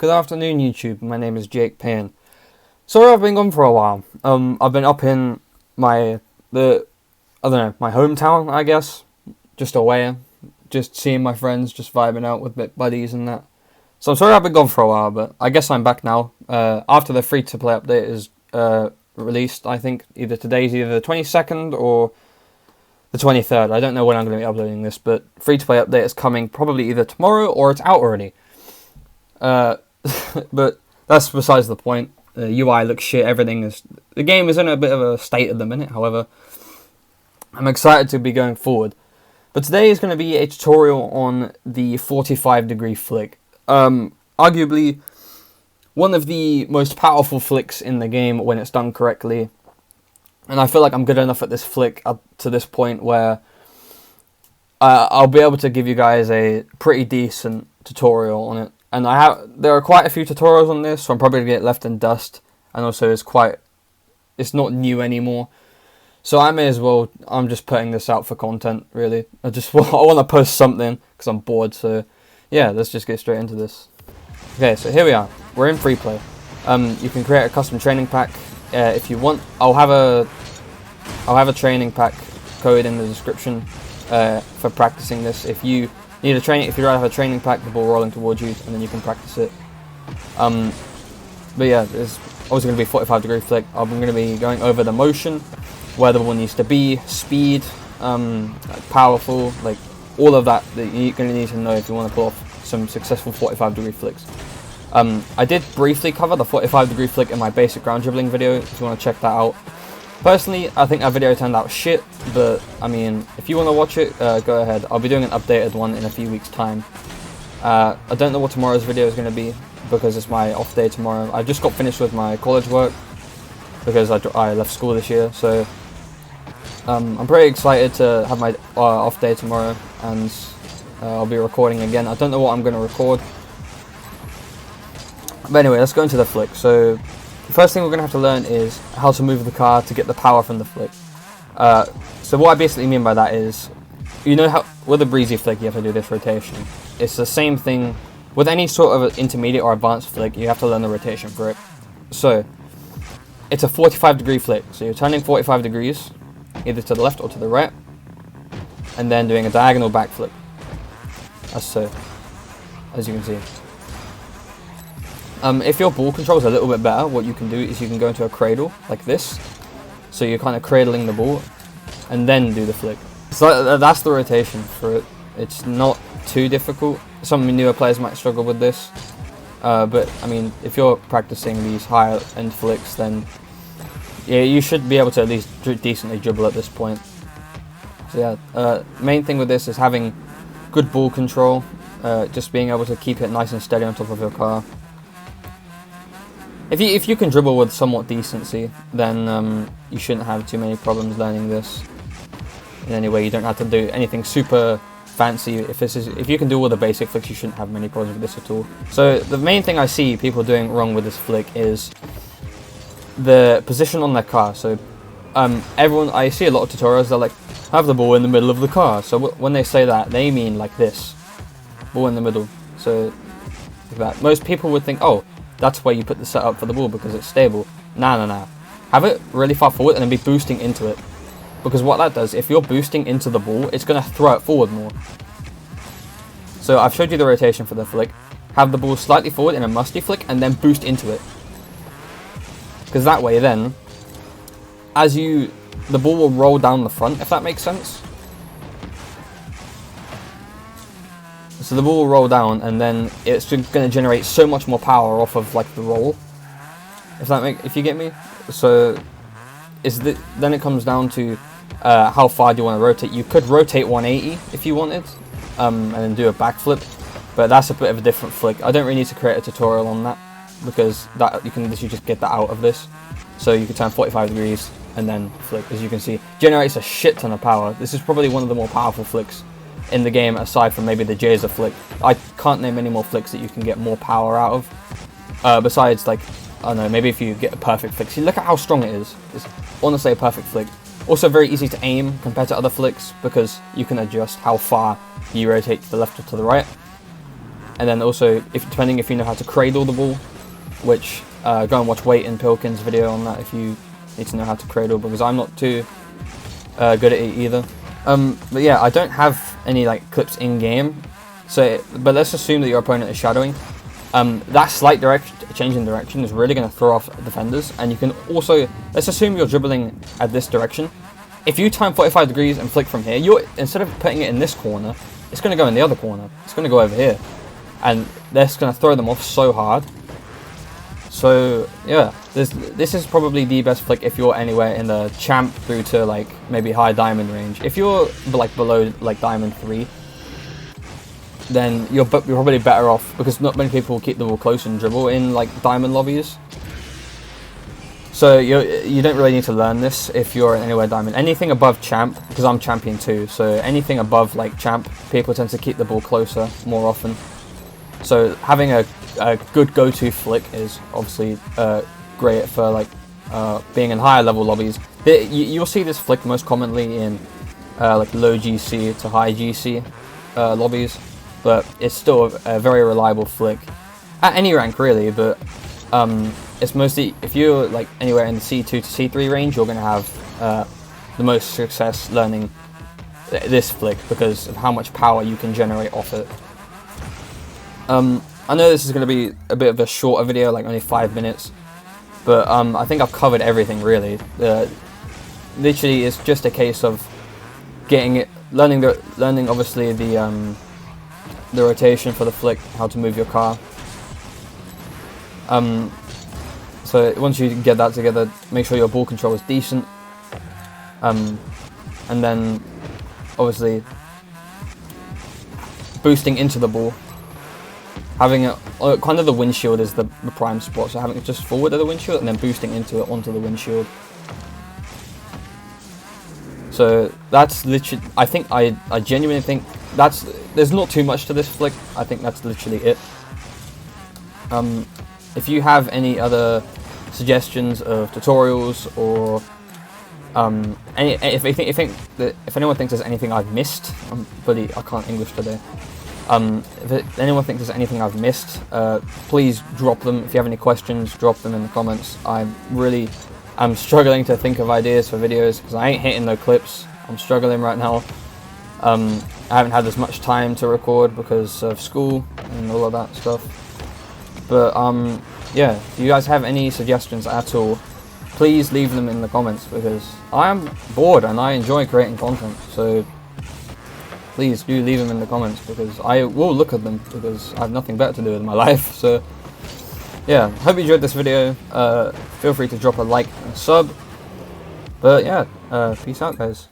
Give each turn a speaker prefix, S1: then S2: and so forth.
S1: Good afternoon, YouTube. My name is Jake Payne. Sorry I've been gone for a while. I've been up in my hometown, I guess. Just away. Just seeing my friends, just vibing out with buddies and that. So I'm sorry I've been gone for a while, but I guess I'm back now. After the free-to-play update is released, I think either today's either the 22nd or the 23rd. I don't know when I'm going to be uploading this, but free-to-play update is coming probably either tomorrow or it's out already. But that's besides the point. The UI looks shit, the game is in a bit of a state at the minute, however, I'm excited to be going forward. But today is going to be a tutorial on the 45-degree flick. Arguably, one of the most powerful flicks in the game when it's done correctly. And I feel like I'm good enough at this flick up to this point where I'll be able to give you guys a pretty decent tutorial on it. And there are quite a few tutorials on this, so I'm probably going to get left in dust. And also it's not new anymore. So I may as well, I'm just putting this out for content, really. I want to post something, because I'm bored, so yeah, let's just get straight into this. Okay, so here we are. We're in free play. You can create a custom training pack if you want. I'll have a training pack code in the description for practicing this. If you need if you don't have a training pack, the ball rolling towards you, and then you can practice it. But yeah, it's always going to be 45-degree flick. I'm going to be going over the motion, where the ball needs to be, speed, powerful, like all of that you're going to need to know if you want to pull off some successful 45-degree flicks. I did briefly cover the 45-degree flick in my basic ground dribbling video, if you want to check that out. Personally, I think that video turned out shit, but I mean, if you want to watch it, go ahead. I'll be doing an updated one in a few weeks' time. I don't know what tomorrow's video is going to be, because it's my off day tomorrow. I just got finished with my college work, because I left school this year, so I'm pretty excited to have my off day tomorrow, and I'll be recording again. I don't know what I'm going to record. But anyway, let's go into the flick. So the first thing we're going to have to learn is how to move the car to get the power from the flick. So what I basically mean by that is, you know how with a breezy flick you have to do this rotation. It's the same thing with any sort of intermediate or advanced flick. You have to learn the rotation for it. So it's a 45-degree flick. So you're turning 45 degrees, either to the left or to the right, and then doing a diagonal back flip. As you can see. If your ball control is a little bit better, what you can do is you can go into a cradle, like this. So you're kind of cradling the ball, and then do the flick. So that's the rotation for it. It's not too difficult. Some newer players might struggle with this. But, I mean, if you're practicing these higher end flicks, then yeah, you should be able to at least decently dribble at this point. So yeah, main thing with this is having good ball control. Just being able to keep it nice and steady on top of your car. If you can dribble with somewhat decency, then you shouldn't have too many problems learning this. In any way, you don't have to do anything super fancy. If you can do all the basic flicks, you shouldn't have many problems with this at all. So the main thing I see people doing wrong with this flick is the position on their car. So I see a lot of tutorials, they're like, have the ball in the middle of the car. So when they say that, they mean like this, ball in the middle. So like that. Most people would think, oh, that's where you put the setup for the ball because it's stable. Nah. Have it really far forward and then be boosting into it. Because what that does, if you're boosting into the ball, it's going to throw it forward more. So I've showed you the rotation for the flick. Have the ball slightly forward in a musty flick and then boost into it. Because that way then, the ball will roll down the front, if that makes sense. So the ball will roll down, and then it's going to generate so much more power off of like the roll. If you get me. So then it comes down to how far do you want to rotate. You could rotate 180 if you wanted, and then do a backflip, but that's a bit of a different flick. I don't really need to create a tutorial on that because you can literally just get that out of this. So you can turn 45 degrees and then flick. As you can see, generates a shit ton of power. This is probably one of the more powerful flicks in the game, aside from maybe the Jazer flick. I can't name any more flicks that you can get more power out of. Besides, like, I don't know, maybe if you get a perfect flick. See, look at how strong it is. It's honestly a perfect flick. Also very easy to aim compared to other flicks because you can adjust how far you rotate to the left or to the right. And then also, depending if you know how to cradle the ball, which go and watch Wait and Pilkins' video on that if you need to know how to cradle, because I'm not too good at it either. But yeah, I don't have any like clips in game, but let's assume that your opponent is shadowing. That slight change in direction is really going to throw off defenders, and you can also, let's assume you're dribbling at this direction. If you time 45 degrees and flick from here, instead of putting it in this corner, it's going to go in the other corner. It's going to go over here, and that's going to throw them off so hard. So yeah, this is probably the best flick if you're anywhere in the champ through to like maybe high diamond range. If you're like below like diamond 3, then you're probably better off, because not many people keep the ball close and dribble in like diamond lobbies. So you don't really need to learn this if you're anywhere diamond. Anything above champ, because I'm champion 2, so anything above like champ, people tend to keep the ball closer more often. So having a good go-to flick is obviously great for like being in higher level lobbies. You'll see this flick most commonly in like low GC to high GC lobbies, but it's still a very reliable flick at any rank really. But it's mostly if you're like anywhere in the C2 to C3 range, you're going to have the most success learning this flick because of how much power you can generate off it. I know this is going to be a bit of a shorter video, like only 5 minutes, but I think I've covered everything really. Literally, it's just a case of getting it, learning obviously the rotation for the flick, how to move your car. So once you get that together, make sure your ball control is decent, and then obviously boosting into the ball. Having it kind of the windshield is the prime spot, so having it just forward of the windshield and then boosting into it onto the windshield. So that's literally, I genuinely think there's not too much to this flick. I think that's literally it. If you have any other suggestions of tutorials, or if anyone thinks there's anything I've missed, I can't English today. If anyone thinks there's anything I've missed, please drop them. If you have any questions, drop them in the comments. I'm struggling to think of ideas for videos because I ain't hitting no clips. I'm struggling right now. I haven't had as much time to record because of school and all of that stuff. But yeah, if you guys have any suggestions at all, please leave them in the comments, because I am bored and I enjoy creating content. So please do leave them in the comments, because I will look at them, because I have nothing better to do with my life. So yeah, hope you enjoyed this video. Feel free to drop a like and a sub. But yeah, peace out guys.